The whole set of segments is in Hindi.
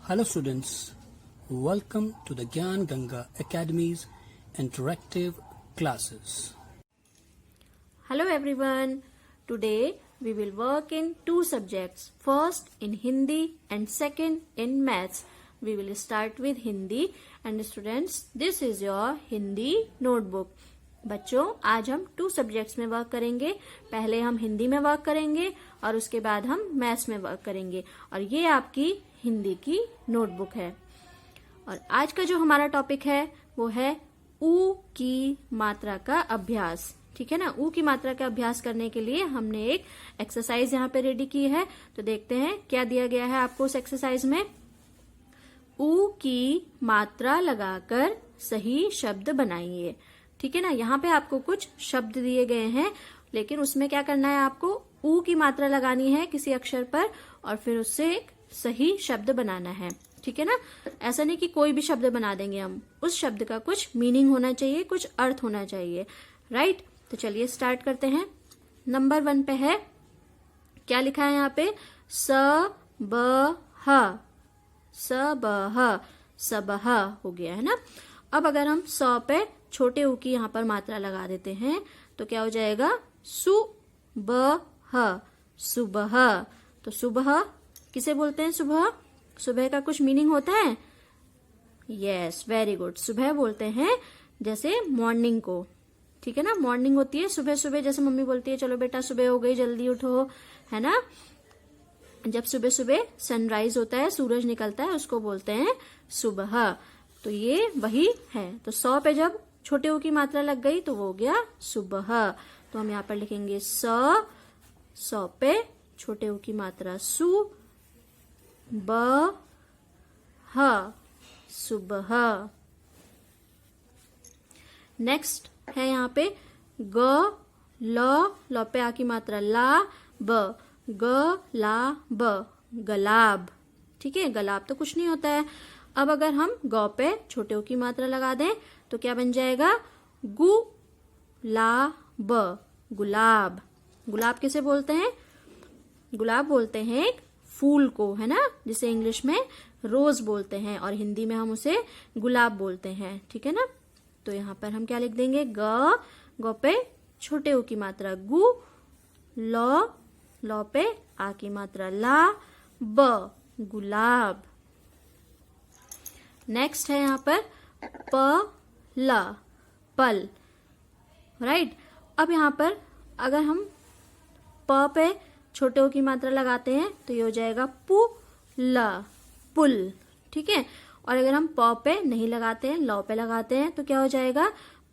Hello students, welcome to the Gyan Ganga Academy's interactive classes. Hello everyone. Today we will work in two subjects. First in Hindi and second in Maths. We will start with Hindi and students, this is your Hindi notebook. बच्चों आज हम टू सब्जेक्ट्स में वर्क करेंगे. पहले हम हिंदी में वर्क करेंगे और उसके बाद हम मैथ्स में वर्क करेंगे और ये आपकी हिंदी की नोटबुक है. और आज का जो हमारा टॉपिक है वो है ऊ की मात्रा का अभ्यास. ठीक है ना. ऊ की मात्रा का अभ्यास करने के लिए हमने एक एक्सरसाइज यहाँ पे रेडी की है. तो देखते हैं क्या दिया गया है आपको उस एक्सरसाइज में. ऊ की मात्रा लगाकर सही शब्द बनाइए. ठीक है ना. यहाँ पे आपको कुछ शब्द दिए गए हैं लेकिन उसमें क्या करना है, आपको ऊ की मात्रा लगानी है किसी अक्षर पर और फिर उससे एक सही शब्द बनाना है. ठीक है ना. ऐसा नहीं कि कोई भी शब्द बना देंगे हम. उस शब्द का कुछ मीनिंग होना चाहिए, कुछ अर्थ होना चाहिए. राइट. तो चलिए स्टार्ट करते हैं. नंबर 1 पे है, क्या लिखा है यहाँ पे, स ब ह. स ब ह, सबह हो गया है ना. अब अगर हम 100 पे छोटे ऊ की यहाँ पर मात्रा लगा देते हैं तो क्या हो जाएगा, सु ब ह, सुबह. तो सुबह किसे बोलते हैं, सुबह. सुबह का कुछ मीनिंग होता है. Yes, very good. सुबह बोलते हैं जैसे मॉर्निंग को. ठीक है ना. मॉर्निंग होती है सुबह सुबह, जैसे मम्मी बोलती है चलो बेटा सुबह हो गई जल्दी उठो, है ना. जब सुबह सुबह सनराइज होता है, सूरज निकलता है, उसको बोलते हैं सुबह. तो ये वही है. तो 100 पे जब छोटे ऊ की मात्रा लग गई तो वो हो गया सुबह. तो हम यहाँ पर लिखेंगे 100 पे छोटे ऊ की मात्रा सु ब ह, सुबह. नेक्स्ट है यहाँ पे ग ल पे आ की मात्रा ला ब, ग ला ब, गलाब. ठीक है. गलाब तो कुछ नहीं होता है. अब अगर हम ग पे छोटे ऊ की मात्रा लगा दें तो क्या बन जाएगा, गु ला ब, गुलाब. गुलाब किसे बोलते हैं, गुलाब बोलते हैं एक फूल को, है ना, जिसे इंग्लिश में रोज बोलते हैं और हिंदी में हम उसे गुलाब बोलते हैं. ठीक है ना. तो यहाँ पर हम क्या लिख देंगे, ग पे छोटे ऊ की मात्रा गु, ल पे आ की मात्रा ला, ब, गुलाब. नेक्स्ट है यहाँ पर प ल, पल. राइट. अब यहाँ पर अगर हम प पे छोटे ऊ की मात्रा लगाते हैं तो ये हो जाएगा पु ल, पुल. ठीक है. और अगर हम प पे नहीं लगाते हैं, ल पे लगाते हैं तो क्या हो जाएगा,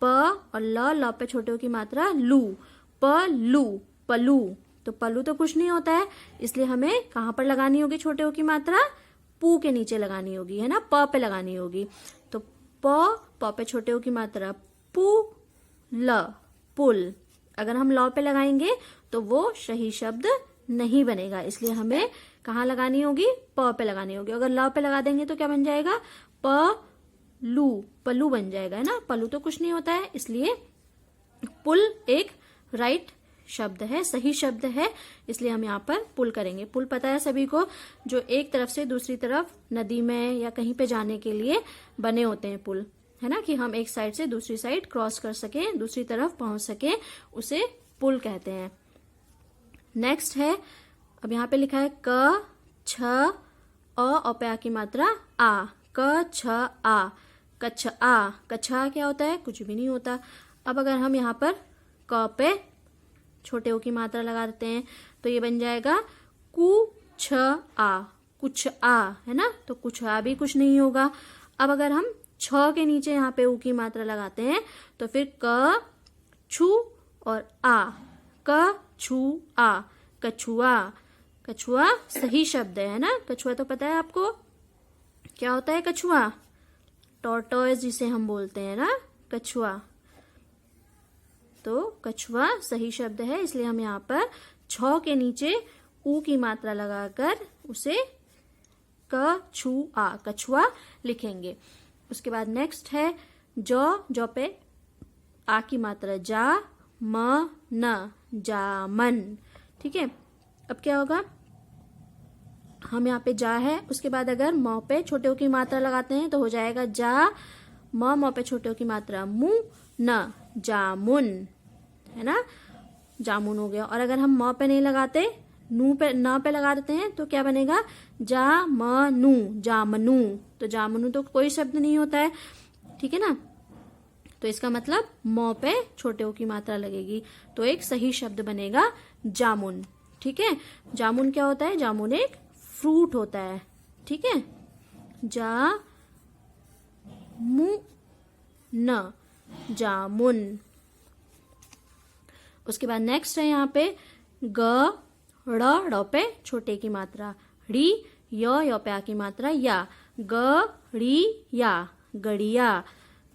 प और ल पे छोटे ऊ की मात्रा लू, प लू, पलू. तो पलू तो कुछ नहीं होता है, इसलिए हमें कहाँ पर लगानी होगी छोटे ऊ की मात्रा, पू के नीचे लगानी होगी, है ना, प पे लगानी होगी. तो प पे छोटे ऊ की मात्रा पू ल, पुल. अगर हम ल पे लगाएंगे तो वो सही शब्द नहीं बनेगा, इसलिए हमें कहाँ लगानी होगी, प पे लगानी होगी. अगर ल पे लगा देंगे तो क्या बन जाएगा, प लू, पलू बन जाएगा, है ना. पलू तो कुछ नहीं होता है, इसलिए पुल एक राइट शब्द है, सही शब्द है, इसलिए हम यहाँ पर पुल करेंगे. पुल पता है सभी को, जो एक तरफ से दूसरी तरफ नदी में या कहीं पे जाने के लिए बने होते हैं पुल, है ना, कि हम एक साइड से दूसरी साइड क्रॉस कर सकें, दूसरी तरफ पहुंच सकें, उसे पुल कहते हैं. नेक्स्ट है, अब यहाँ पे लिखा है क छ अ पे आ की मात्रा आ, क छ आ, कच्छ आ. कच्छा क्या होता है, कुछ भी नहीं होता. अब अगर हम यहाँ पर क पे छोटे ऊ की मात्रा लगा देते हैं तो ये बन जाएगा कु छ आ, कुछ आ, है ना. तो कुछ आ भी कुछ नहीं होगा. अब अगर हम छ के नीचे यहाँ पे ऊ की मात्रा लगाते हैं तो फिर क छु और आ, क छु आ, कछुआ. कछुआ सही शब्द है ना. कछुआ तो पता है आपको क्या होता है, कछुआ टॉर्टोइज जिसे हम बोलते हैं ना, कछुआ. तो कछुआ सही शब्द है, इसलिए हम यहाँ पर छ के नीचे ऊ की मात्रा लगाकर उसे क छु आ, कछुआ लिखेंगे. उसके बाद नेक्स्ट है जो पे आ की मात्रा जा, म न, जामन. ठीक है. अब क्या होगा, हम यहाँ पे जा है, उसके बाद अगर म पे छोटे ओ की मात्रा लगाते हैं तो हो जाएगा जा, म पे छोटे ओ की मात्रा मु न, जामुन, है ना, जामुन हो गया। और अगर हम म पे नहीं लगाते, नू पे न पे लगा देते हैं तो क्या बनेगा, जा म नू, जामनू। तो जामनू तो कोई शब्द नहीं होता है, ठीक है ना। तो इसका मतलब म पे छोटे ओ की मात्रा लगेगी तो एक सही शब्द बनेगा जामुन, ठीक है। जामुन क्या होता है, जामुन एक फ्रूट होता है, ठीक है। जा मु न, जामुन। उसके बाद नेक्स्ट है यहाँ पे ग ड़ पे छोटे की मात्रा, ड़ी य पे आ की मात्रा या, ग ड़ी या, गड़िया।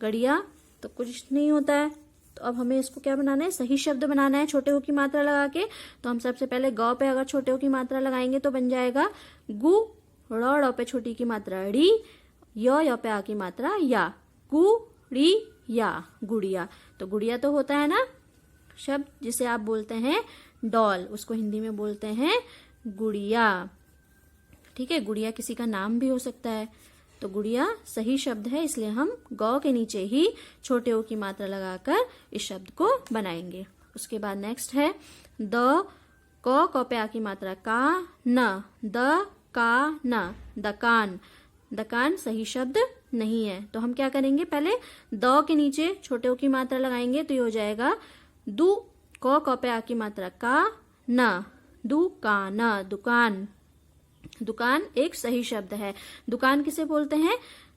गड़िया तो कुछ नहीं होता है, तो अब हमें इसको क्या बनाना है, सही शब्द बनाना है छोटे ओ की मात्रा लगा के। तो हम सबसे पहले ग पे अगर छोटे ओ की मात्रा लगाएंगे तो बन जाएगा गु, ड़ पे छोटी की मात्रा ड़ी, य पे आ की मात्रा या, गुड़ी या, गुड़िया। तो गुड़िया तो होता है ना शब्द जिसे आप बोलते हैं डॉल, उसको हिंदी में बोलते हैं गुड़िया, ठीक है। गुड़िया किसी का नाम भी हो सकता है। तो गुड़िया सही शब्द है, इसलिए हम गौ के नीचे ही छोटे ओ की मात्रा लगाकर इस शब्द को बनाएंगे। उसके बाद नेक्स्ट है द क पे आ की मात्रा का न, द का न, दकान। दकान सही शब्द नहीं है, तो हम क्या करेंगे, पहले द के नीचे छोटे ओ की मात्रा लगाएंगे तो ये हो जाएगा दु, क पे आ की मात्रा का न, दुकान, दुकान। दुकान एक सही शब्द है। दुकान किसे बोलते हैं,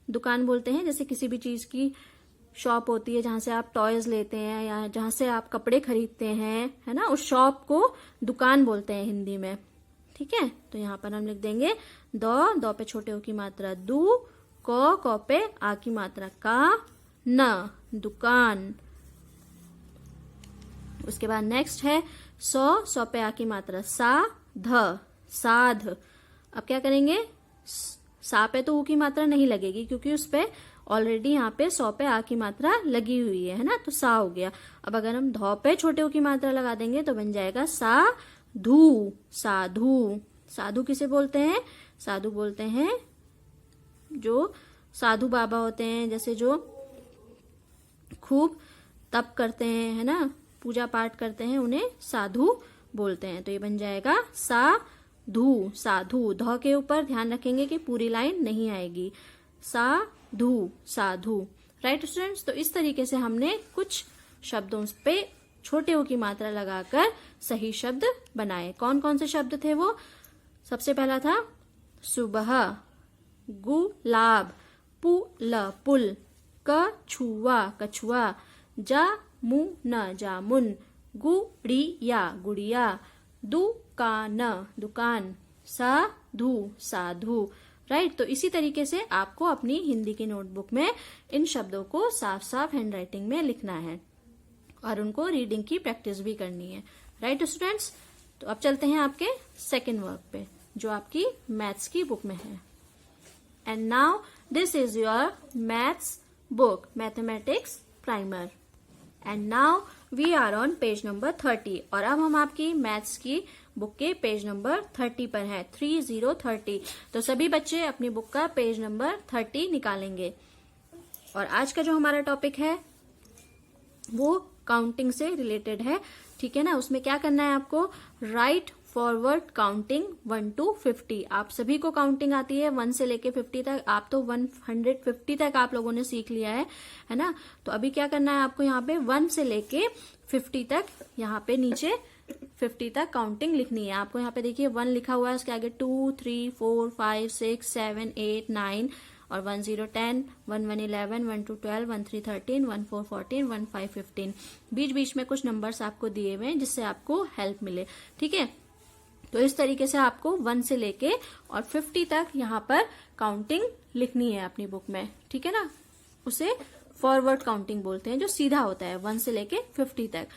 दुकान बोलते हैं जैसे किसी भी चीज की शॉप होती है जहां से आप टॉयज लेते हैं या जहां से आप कपड़े खरीदते हैं, है ना, उस शॉप को दुकान बोलते हैं हिंदी में, ठीक है। तो यहाँ पर हम लिख देंगे द पे छोटे ओ की मात्रा दु, क पे आ की मात्रा का न, दुकान। उसके बाद नेक्स्ट है सौ पे आ की मात्रा सा, ध, साध। अब क्या करेंगे, सा पे तो ऊ की मात्रा नहीं लगेगी क्योंकि उस पे ऑलरेडी यहाँ पे 100 पे आ की मात्रा लगी हुई है ना, तो सा हो गया। अब अगर हम ध पे छोटे ओ की मात्रा लगा देंगे तो बन जाएगा साधु, साधु। साधु किसे बोलते हैं, साधु बोलते हैं जो साधु बाबा होते हैं, जैसे जो खूब तप करते हैं, है ना, पूजा पाठ करते हैं, उन्हें साधु बोलते हैं। तो ये बन जाएगा साधु, साधु। ध के ऊपर ध्यान रखेंगे कि पूरी लाइन नहीं आएगी, साधु, साधु। राइट स्टूडेंट्स, तो इस तरीके से हमने कुछ शब्दों पे छोटे ओ की मात्रा लगाकर सही शब्द बनाए। कौन कौन से शब्द थे वो, सबसे पहला था सुबह, गुलाब, पुल, कछुआ, कछुआ, जामुन, जामुन, गुड़िया, गुड़िया, दुकान, दुकान, साधु, साधु। राइट, तो इसी तरीके से आपको अपनी हिंदी की नोटबुक में इन शब्दों को साफ साफ हैंडराइटिंग में लिखना है और उनको रीडिंग की प्रैक्टिस भी करनी है। राइट स्टूडेंट्स, तो अब चलते हैं आपके सेकेंड वर्क पे जो आपकी मैथ्स की बुक में है। And now this is your maths book, mathematics primer. And now we are on page number 30 और अब हम आपकी मैथ्स की बुक के पेज नंबर 30 पर हैं, 3030। तो सभी बच्चे अपनी बुक का पेज नंबर 30 निकालेंगे। और आज का जो हमारा टॉपिक है वो काउंटिंग से रिलेटेड है, ठीक है ना। उसमें क्या करना है आपको, राइट फॉरवर्ड काउंटिंग 1 to 50। आप सभी को काउंटिंग आती है 1 से लेके 50 तक, आप तो 150 तक आप लोगों ने सीख लिया है ना। तो अभी क्या करना है आपको, यहाँ पे 1 से लेके 50 तक, यहाँ पे नीचे 50 तक काउंटिंग लिखनी है आपको। यहाँ पे देखिए 1 लिखा हुआ है, उसके आगे 2 3 4 5 6 7 8 9 और 1 0 10, 1 1 11, 1 2 12, 1 3 13, 1 4 14, 1 5 15। बीच बीच में कुछ नंबर्स आपको दिए हुए हैं जिससे आपको हेल्प मिले, ठीक है। तो इस तरीके से आपको 1 से लेके और 50 तक यहाँ पर काउंटिंग लिखनी है अपनी बुक में, ठीक है ना। उसे फॉरवर्ड काउंटिंग बोलते हैं, जो सीधा होता है 1 से लेके 50 तक।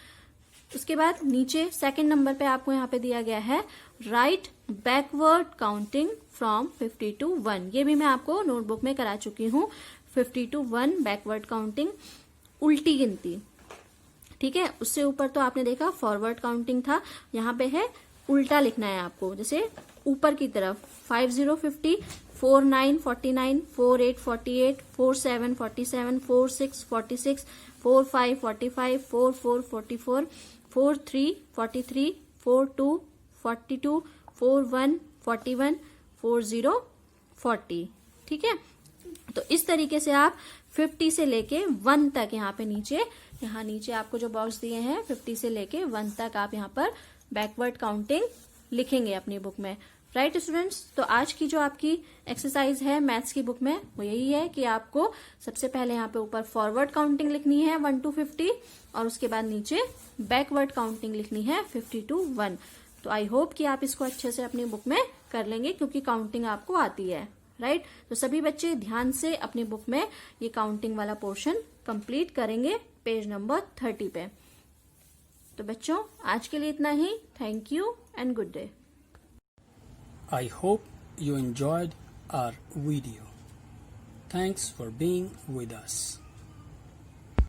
उसके बाद नीचे सेकंड नंबर पे आपको यहाँ पे दिया गया है right backward counting from 50 to 1। ये भी मैं आपको नोटबुक में करा चुकी हूँ। 50 to 1 बैकवर्ड काउंटिंग, उल्टी गिनती, ठीक है। उससे ऊपर तो आपने देखा फॉरवर्ड काउंटिंग था, यहाँ पे है उल्टा लिखना है आपको। जैसे ऊपर की तरफ 5050, 4949, 4848, 4747, 4646, 4545, 4444, 4343, 4242, 4141, 4040। ठीक है, तो इस तरीके से आप 50 से लेके 1 तक यहाँ पे यहाँ नीचे आपको जो बॉक्स दिए हैं 50 से लेके 1 तक आप यहाँ पर बैकवर्ड काउंटिंग लिखेंगे अपनी बुक में। राइट स्टूडेंट्स, तो आज की जो आपकी एक्सरसाइज है मैथ्स की बुक में वो यही है कि आपको सबसे पहले यहाँ पे ऊपर फॉरवर्ड काउंटिंग लिखनी है 1 to 50 और उसके बाद नीचे बैकवर्ड काउंटिंग लिखनी है 50 to 1। तो आई होप कि आप इसको अच्छे से अपनी बुक में कर लेंगे क्योंकि काउंटिंग आपको आती है। राइट, तो सभी बच्चे ध्यान से अपनी बुक में ये काउंटिंग वाला पोर्शन कंप्लीट करेंगे पेज नंबर 30 पे। तो बच्चों आज के लिए इतना ही। Thank you and good day. I hope you enjoyed our video. Thanks for being with us.